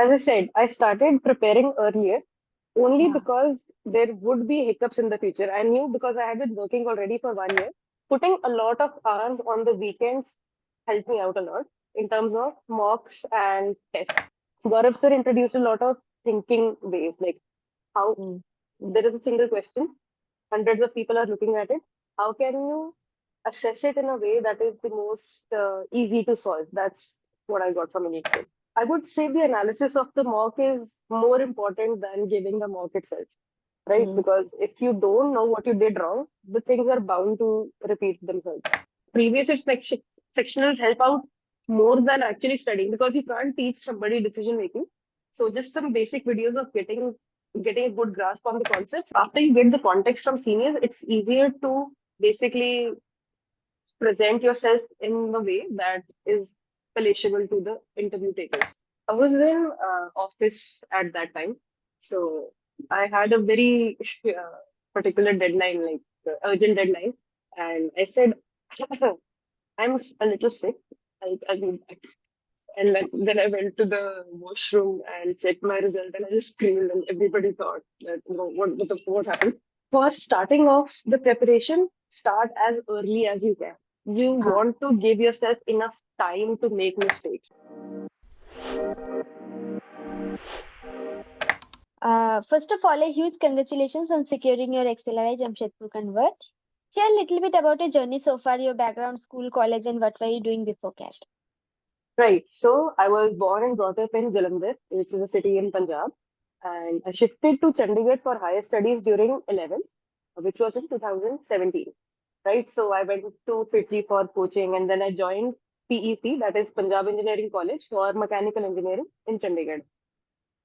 As I said, I started preparing earlier only Yeah. because there would be hiccups in the future. I knew because I had been working already for 1 year. Putting a lot of hours on the weekends helped me out a lot in terms of mocks and tests. Gaurav sir introduced a lot of thinking ways, like how there is a single question, hundreds of people are looking at it. How can you assess it in a way that is the most easy to solve? That's what I got from Elitesgrid. I would say the analysis of the mock is more important than giving the mock itself, right? Mm. Because if you don't know what you did wrong, the things are bound to repeat themselves. Previous sectionals help out more than actually studying because you can't teach somebody decision making. So just some basic videos of getting a good grasp on the concepts. After you get the context from seniors, it's easier to basically present yourself in a way that is palatable to the interview takers. I was in office at that time, so I had a very particular deadline, like urgent deadline, and I said, a little sick. I need that. And then I went to the washroom and checked my result, and I just screamed, and everybody thought that, what happened? For starting off the preparation, start as early as you can. You हाँ. want to give yourself enough time to make mistakes. First of all, a huge congratulations on securing your XLRI Jamshedpur convert. Share a little bit about your journey so far, your background, school, college, and what were you doing before CAT? Right. So I was born and brought up in Jalandhar, which is a city in Punjab, and I shifted to Chandigarh for higher studies during 11th, which was in 2017. Right. So I went to Fiji for coaching, and then I joined PEC, that is Punjab Engineering College, for mechanical engineering in Chandigarh.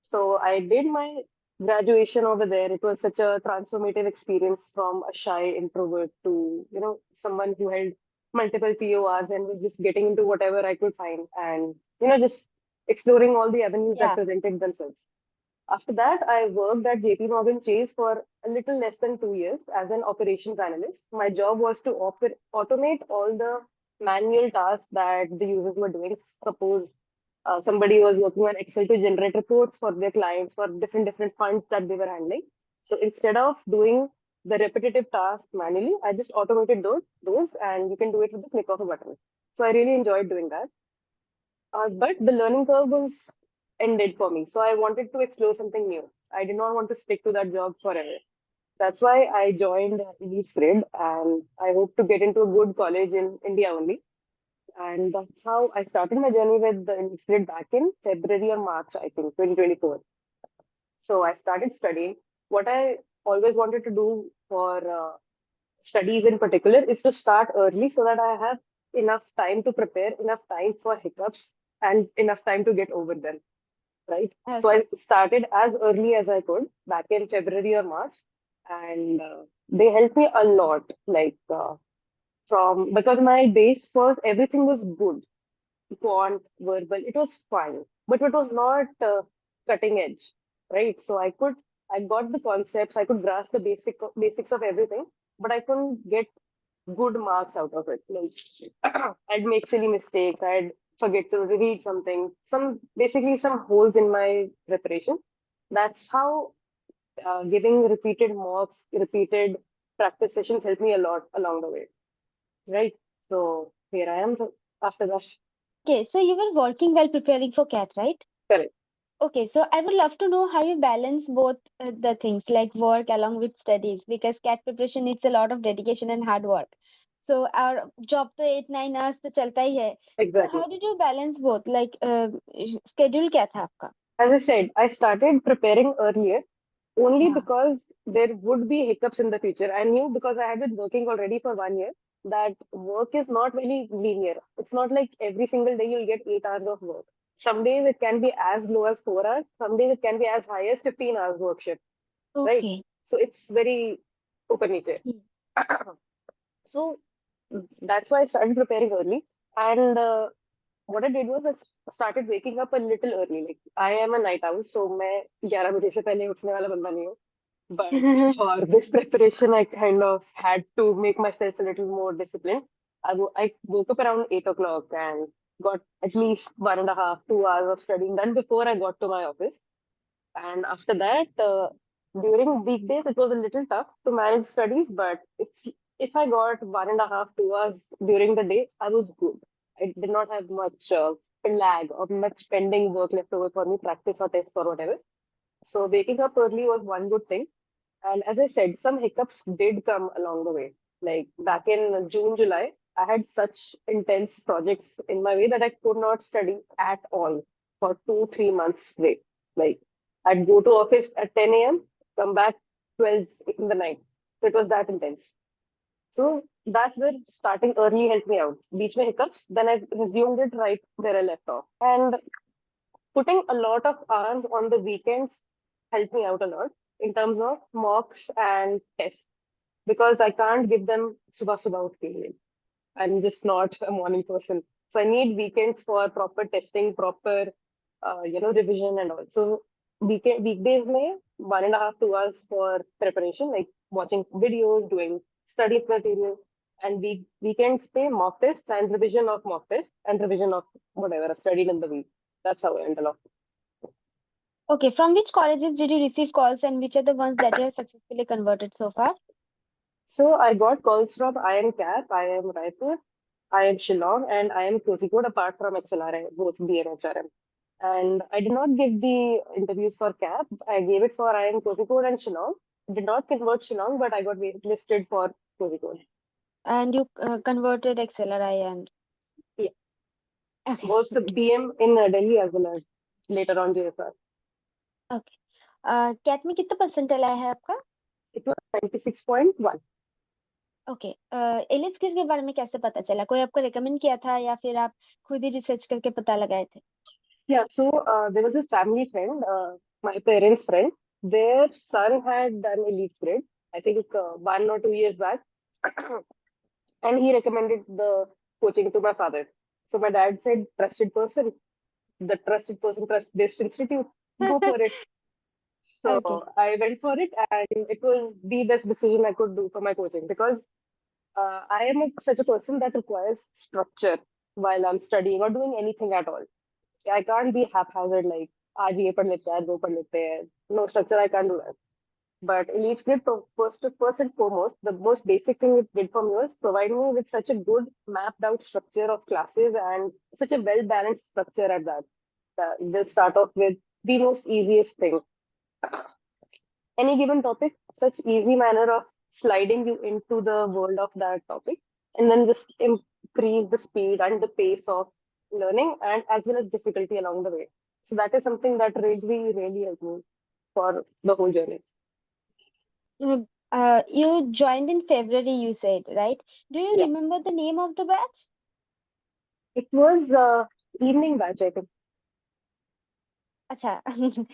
So I did my graduation over there. It was such a transformative experience from a shy introvert to, someone who held multiple PORs and was just getting into whatever I could find and, just exploring all the avenues that Yeah. presented themselves. After that, I worked at JP Morgan Chase for a little less than 2 years as an operations analyst. My job was to automate all the manual tasks that the users were doing. Suppose somebody was working on Excel to generate reports for their clients for different funds that they were handling. So instead of doing the repetitive tasks manually, I just automated those, and you can do it with the click of a button. So I really enjoyed doing that. But the learning curve was ended for me. So I wanted to explore something new. I did not want to stick to that job forever. That's why I joined Elitesgrid, and I hope to get into a good college in India only. And that's how I started my journey with the Elitesgrid back in February or March, I think, 2024. So I started studying. What I always wanted to do for studies in particular is to start early so that I have enough time to prepare, enough time for hiccups, and enough time to get over them, right? So Okay. I started as early as I could back in February or March, and they helped me a lot. Like from because my base was everything was good, quant, verbal, it was fine, but it was not cutting edge, right? So I got the concepts, I could grasp the basics of everything, but I couldn't get good marks out of it. Like I'd make silly mistakes, I'd forget to read something, basically some holes in my preparation. That's how giving repeated mocks, repeated practice sessions helped me a lot along the way, right? So here I am after that. Okay, so you were working while preparing for CAT, right? Correct. Okay, so I would love to know how you balance both the things like work along with studies because CAT preparation needs a lot of dedication and hard work. So our job to 8-9 hours तो चलता ही है. So Exactly. how did you balance both? Like schedule क्या था आपका? As I said, I started preparing earlier only हाँ. because there would be hiccups in the future. I knew because I had been working already for 1 year that work is not very linear. It's not like every single day you'll get 8 hours of work. Some days it can be as low as 4 hours. Some days it can be as high as 15 hours work shift, right? Okay. So it's very open nature. Hmm. So that's why I started preparing early. And what I did was started waking up a little early. Like I am a night owl, so मैं 11 बजे से पहले उठने वाला बंदा नहीं हूँ. But for this preparation, I kind of had to make myself a little more disciplined. I woke up around 8 o'clock and got at least 1.5, 2 hours of studying done before I got to my office. And after that, during weekdays, it was a little tough to manage studies. But if I got 1.5, 2 hours during the day, I was good. I did not have much lag or much pending work left over for me, practice or tests or whatever. So waking up early was one good thing. And as I said, some hiccups did come along the way. Like back in June, July, I had such intense projects in my way that I could not study at all for 2, 3 months straight. Like I'd go to office at 10 a.m., come back 12 in the night. So it was that intense. So that's where starting early helped me out. Beach mein hiccups, then I resumed it right where I left off. And putting a lot of hours on the weekends helped me out a lot in terms of mocks and tests because I can't give them subah subah ut ke liye. I'm just not a morning person. So I need weekends for proper testing, proper revision and all. So weekdays may 1.5, 2 hours for preparation, like watching videos, doing study material, and weekends pay mock tests and revision of mock tests and revision of whatever I've studied in the week. That's how I handle off. Okay, from which colleges did you receive calls and which are the ones that you have successfully converted so far? So I got calls from IIM CAP, IIM Raipur, IIM Shillong, and IIM Kozhikode apart from XLRI, both BMHRM. And I did not give the interviews for CAP. I gave it for IIM Kozhikode and Shillong. Did not convert Shillong, but I got listed for Kozhikode. And you converted XLRI and Yeah, okay, both BM in Delhi as well as later on JSR. okay. CAT में कितना percentile आया है आपका? It was 96.1. Okay, एलिट्स ग्रिड के बारे में कैसे पता चला? कोई आपको रिकमेंड किया था या फिर आप खुद ही रिसर्च करके पता लगाए थे? Yeah, so there was a family friend, my parents' friend. Their son had done Elitesgrid, I think 1 or 2 years back, and he recommended the coaching to my father. So my dad said, "Trusted person, the trusted person trusts this institute. Go for it." So okay, I went for it, and it was the best decision I could do for my coaching because I am such a person that requires structure while I'm studying or doing anything at all. I can't be haphazard like आज ये पढ़ लेते हैं आज वो पढ़ लेते हैं. No structure, I can't do that. But Elite did first and foremost, the most basic thing it did for me was provide me with such a good mapped out structure of classes and such a well balanced structure at that. They'll start off with the most easiest thing. Any given topic, such easy manner of sliding you into the world of that topic, and then just increase the speed and the pace of learning and as well as difficulty along the way. So that is something that really, really helped me for the whole journey. you joined in February, you said, right? Do you Yeah, remember the name of the batch? it was evening batch, I think. अच्छा,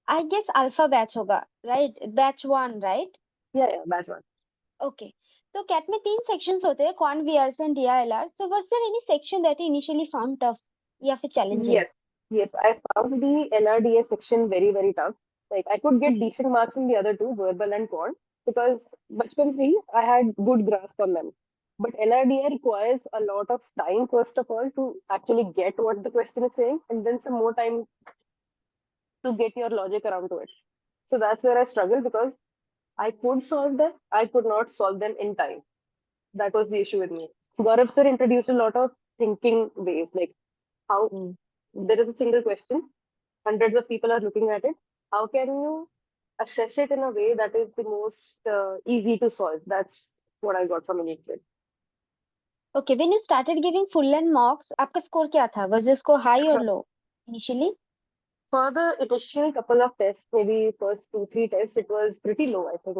I guess alpha batch होगा, right? Batch 1, right? Yeah, batch one. Okay. तो cat में 3 sections होते हैं, Quant VRs and DILR. So was there any section that you initially found tough या फिर challenging? Yes, yes. I found the LRDA section very, very tough. Like I could get decent marks in the other two, verbal and quant, because Bachpan 3, I had good grasp on them. But LRDA requires a lot of time, first of all, to actually get what the question is saying, and then some more time to get your logic around to it. So that's where I struggled because I could solve them, I could not solve them in time. That was the issue with me. Gaurav sir introduced a lot of thinking ways, like how there is a single question, hundreds of people are looking at it. How can you assess it in a way that is the most easy to solve? That's what I got from Elite. Okay, when you started giving full length mocks, आपका score क्या था? Was your score high or low initially? For the initial couple of tests, maybe first 2, 3 tests, it was pretty low. I think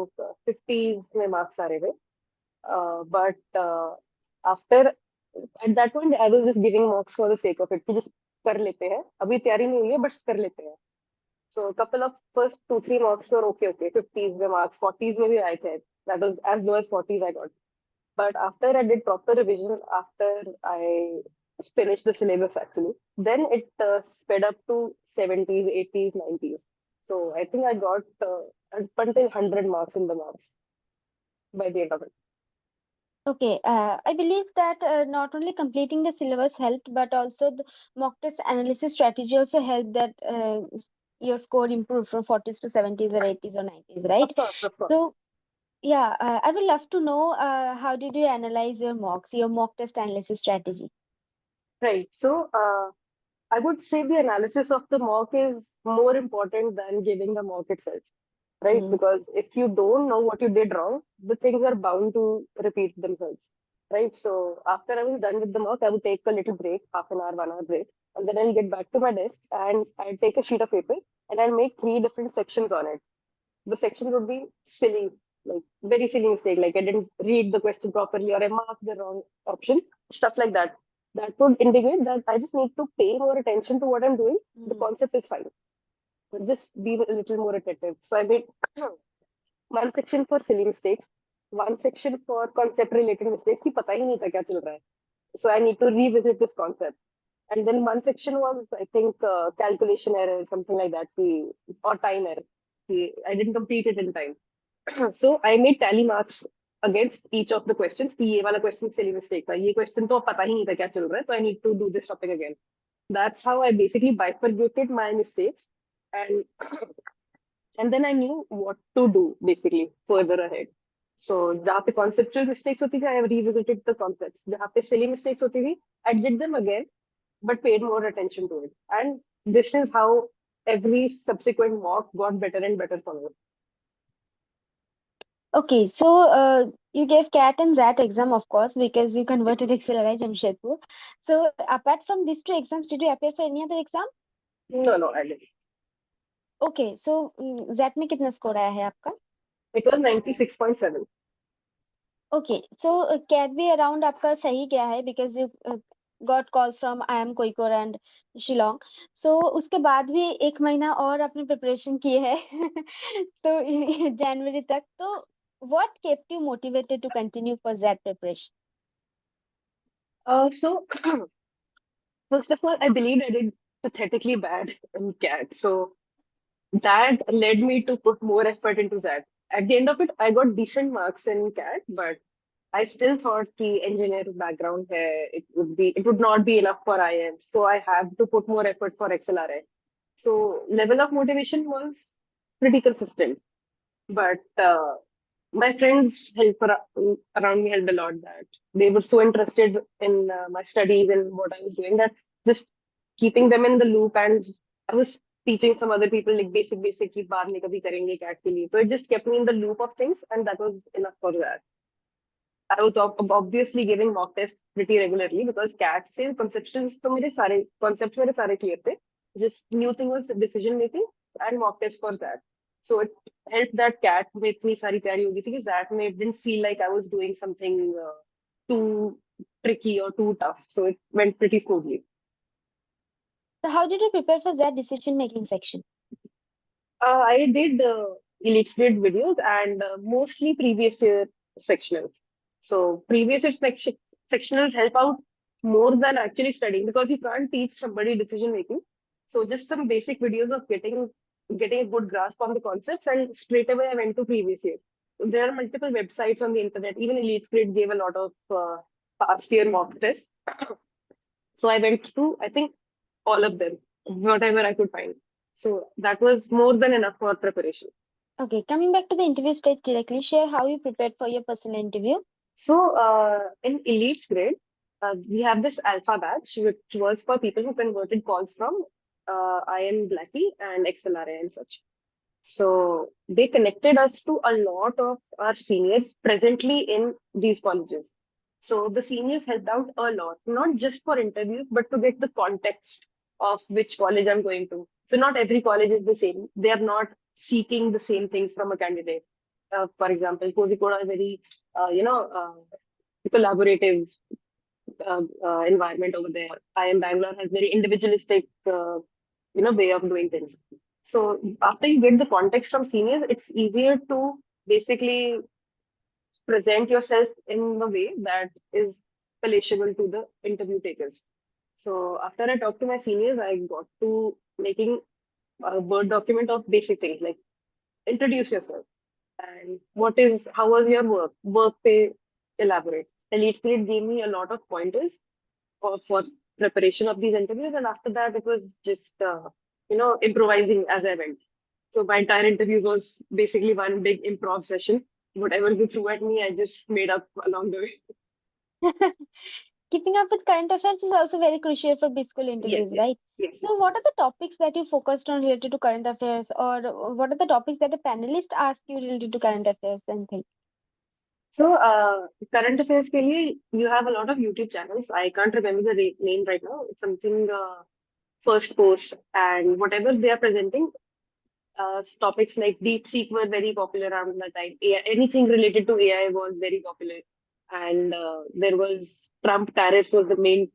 50s में marks आ रहे थे. But after at that point, I was just giving mocks for the sake of it. कि just कर लेते हैं. अभी तैयारी नहीं हुई है, but कर लेते हैं. So a couple of first 2, 3 marks were okay. 50s the marks, 40s maybe I said. That was as low as 40s I got. But after I did proper revision, after I finished the syllabus actually, then it sped up to 70s, 80s, 90s. So I think I got up until 100 marks in the marks by the end of it. Okay, I believe that not only completing the syllabus helped, but also the mock test analysis strategy also helped that your score improved from 40s to 70s or 80s or 90s, right? Of course, of course. So, yeah, I would love to know how did you analyze your mock test analysis strategy? Right. So, I would say the analysis of the mock is more important than giving the mock itself, right? Mm-hmm. Because if you don't know what you did wrong, the things are bound to repeat themselves, right? So after I was done with the mock, I would take a little break, half an hour, 1 hour break, and then I'll get back to my desk and I'll take a sheet of paper and I'll make three different sections on it. The section would be silly, like very silly mistake, like I didn't read the question properly or I marked the wrong option, stuff like that. That would indicate that I just need to pay more attention to what I'm doing. The Mm-hmm. concept is fine. Just be a little more attentive. So I made one section for silly mistakes, one section for concept related mistakes कि पता ही नहीं था क्या चल रहा है. So I need to revisit this concept. And then one section was, I think, calculation error, something like that, or time error. I didn't complete it in time. So I made tally marks against each of the questions. कि ये वाला question silly mistake था, ये question तो पता ही नहीं था क्या चल रहा है, so I need to do this topic again. That's how I basically bifurcated my mistakes, and and then I knew what to do basically further ahead. So जहाँ पे conceptual mistakes होती थी, I have revisited the concepts. जहाँ पे silly mistakes होती थी, I did them again, but paid more attention to it. And this is how every subsequent mock got better and better for me. Okay, so you gave CAT and ZAT exam, of course, because you converted XLRI Jamshedpur. So apart from these two exams, did you appear for any other exam? No, no, I didn't. Okay, so ZAT में कितना score आया है आपका? It was 96.7. Okay so CAT भी around आपका सही गया है because you got calls from I M कोइकोर एंड शिलोंग सो उसके बाद भी एक महीना और आपने प्रिपरेशन की है तो जनवरी तक तो what kept you motivated to continue for that preparation So first of all, I believe I did pathetically bad in CAT. So that led me to put more effort into that. At the end of it, I got decent marks in CAT, but I still thought the engineer background hai, it would not be enough for IM. So I have to put more effort for XLRI. So level of motivation was pretty consistent. But my friends around me helped a lot. That they were so interested in my studies and what I was doing that just keeping them in the loop, and I was teaching some other people like basic की बाद में कभी करेंगे CAT के लिए. So it just kept me in the loop of things, and that was enough for that. I was obviously giving mock tests pretty regularly because CAT से conceptuals तो मेरे सारे concepts मेरे सारे clear थे. Just new thing was decision making and mock test for that. So it helped that CAT में इतनी सारी तैयारी हो गई थी कि that में it didn't feel like I was doing something too tricky or too tough. So it went pretty smoothly. so how did you prepare for that decision making section I did Elitesgrid videos and mostly previous year sectionals. So previous year sectionals help out more than actually studying because you can't teach somebody decision making. So just some basic videos of getting a good grasp on the concepts, and straight away I went to previous year. There are multiple websites on the internet. Even Elitesgrid gave a lot of past year mock tests. So I went through, I think, all of them, whatever I could find. So that was more than enough for preparation. okay coming back to the interview stage directly share how you prepared for your personal interview So in Elite's grade, we have this alpha batch, which was for people who converted calls from IM Blackie and XLRI and such. So they connected us to a lot of our seniors presently in these colleges. So the seniors helped out a lot, not just for interviews, but to get the context of which college I'm going to. So not every college is the same. They are not seeking the same things from a candidate. For example, Kozhikode are very, collaborative environment over there. IM Bangalore has very individualistic, way of doing things. So after you get the context from seniors, it's easier to basically present yourself in a way that is palatable to the interview takers. So after I talked to my seniors, I got to making a Word document of basic things like introduce yourself and how was your work, pay, elaborate. Elitesgrid gave me a lot of pointers for preparation of these interviews, and after that, it was just improvising as I went. So my entire interview was basically one big improv session. Whatever they threw at me, I just made up along the way. Keeping up with current affairs is also very crucial for B-School Yes, interviews, yes, right? yes, yes. So, what are the topics that you focused on related to current affairs, or what are the topics that a panelist asks you related to current affairs and things? So, current affairs के लिए you have a lot of YouTube channels. I can't remember the name right now. It's something first post, and whatever they are presenting, topics like DeepSeek were very popular around that time. AI, anything related to AI was very popular, and there was Trump tariffs was the main,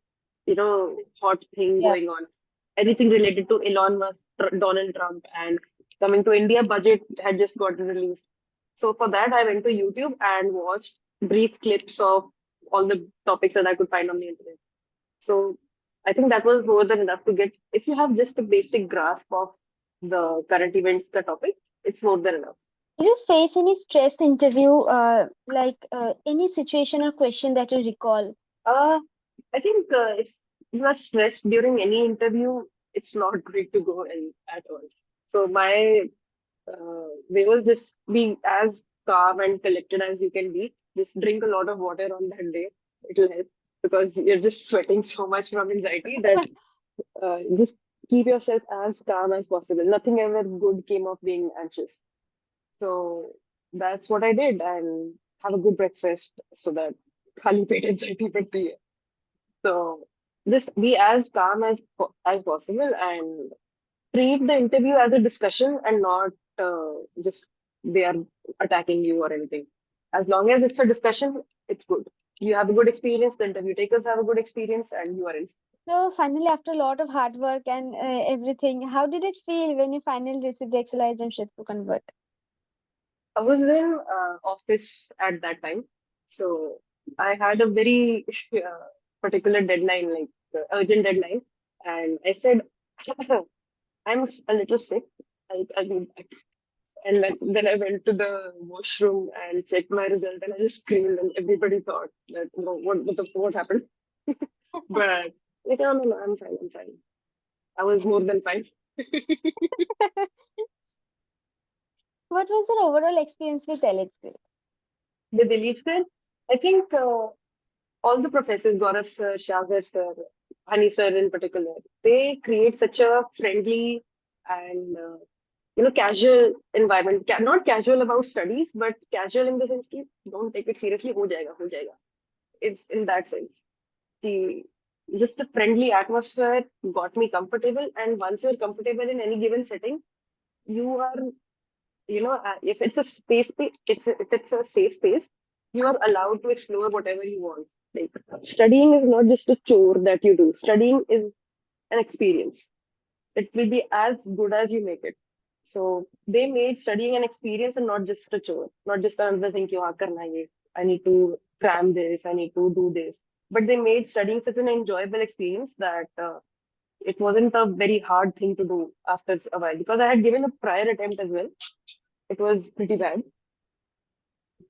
hot thing Yeah. going on. Anything related to Elon Musk, Donald Trump, and coming to India, budget had just gotten released. So for that, I went to YouTube and watched brief clips of all the topics that I could find on the internet. So I think that was more than enough to get, if you have just a basic grasp of the current events, the topic, it's more than enough. Did you face any stress interview, any situation or question that you recall? Uh, I think if you are stressed during any interview, it's not going to go in at all. So my way was just be as calm and collected as you can be. Just drink a lot of water on that day. It'll help because you're just sweating so much from anxiety that just keep yourself as calm as possible. Nothing ever good came of being anxious. So that's what I did and have a good breakfast so that khali pet anxiety badti hai. So just be as calm as possible and treat the interview as a discussion and not just they are attacking you or anything. As long as it's a discussion, it's good. You have a good experience, the interview takers have a good experience, and you are in. So, finally, after a lot of hard work and everything, how did it feel when you finally received the XLRI Jamshedpur convert? I was in office at that time, so I had a very particular deadline, like urgent deadline, and I said, a little sick. I'll be back. And then I went to the washroom and checked my result, and I just screamed, and everybody thought that, what happened? But like, no, no, no, I'm fine, I'm fine. I was more than fine. What was your overall experience with Elitesgrid? With the lead side, I think all the professors, Gaurav sir, Shagir sir, Hani sir in particular, they create such a friendly and casual environment. Not casual about studies, but casual in the sense that don't take it seriously. हो जाएगा, हो जाएगा. It's in that sense. The just the friendly atmosphere got me comfortable, and once you're comfortable in any given setting, you are if it's a space, if it's a safe space, you are allowed to explore whatever you want. Like studying is not just a chore that you do. Studying is an experience. It will be as good as you make it. So they made studying an experience and not just a chore, not just another thing कि हाँ करना है ये. I need to cram this, I need to do this. But they made studying such an enjoyable experience that it wasn't a very hard thing to do after a while because I had given a prior attempt as well. It was pretty bad.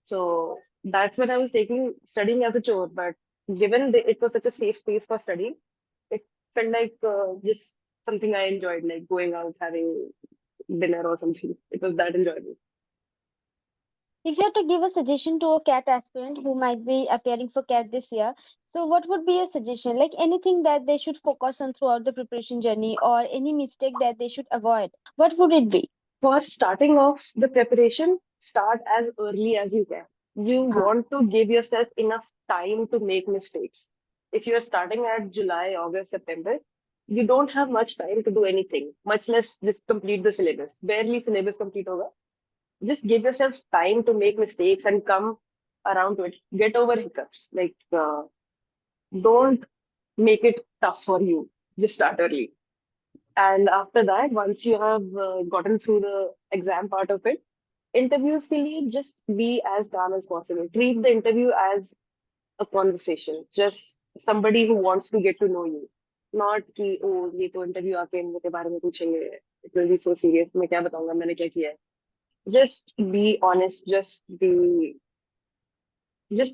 So that's when I was taking studying as a chore. But given it was such a safe space for studying, it felt like just something I enjoyed, like going out, having dinner or something. It was that enjoyable. If you had to give a suggestion to a CAT aspirant who might be appearing for CAT this year, so what would be your suggestion? Like anything that they should focus on throughout the preparation journey or any mistake that they should avoid, what would it be? For starting off the preparation, start as early as you can. You Uh-huh. want to give yourself enough time to make mistakes. If you're starting at July, August, September, you don't have much time to do anything, much less just complete the syllabus. Barely syllabus complete hoga. Just give yourself time to make mistakes and come around to it. Get over hiccups. Like, don't make it tough for you. Just start early. And after that, once you have gotten through the exam part of it, interviews के लिए just be as calm as possible. Treat the interview as a conversation, just somebody who wants to get to know you. Not कि ओ ये तो interview आके मेरे बारे में पूछेंगे. It will be so serious. मैं क्या बताऊंगा मैंने क्या किया है. Just be honest. Just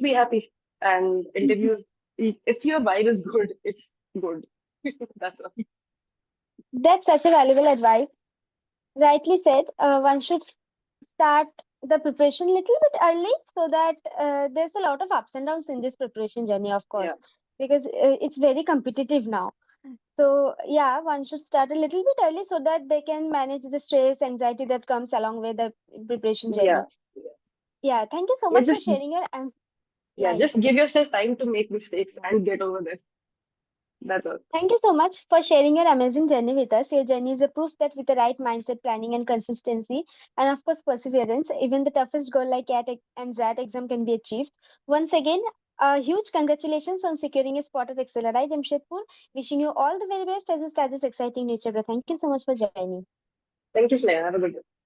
be happy. and interviews. If your vibe is good, it's good. That's all. That's such a valuable advice. Rightly said, one should start the preparation little bit early so that there's a lot of ups and downs in this preparation journey, of Yeah, course, because it's very competitive now. So yeah, one should start a little bit early so that they can manage the stress, anxiety that comes along with the preparation yeah, journey. Yeah, thank you so yeah. much for Just sharing your yeah, yeah, yeah. just give yourself time to make mistakes and get over this. That's all. Thank you so much for sharing your amazing journey with us. Your journey is a proof that with the right mindset, planning, and consistency, and of course perseverance, even the toughest goal like CAT and XAT exam can be achieved. Once again, a huge congratulations on securing a spot at XLRI Jamshedpur. Wishing you all the very best as you start this exciting new chapter. Thank you so much for joining. Thank you, Sneha. Have a good day.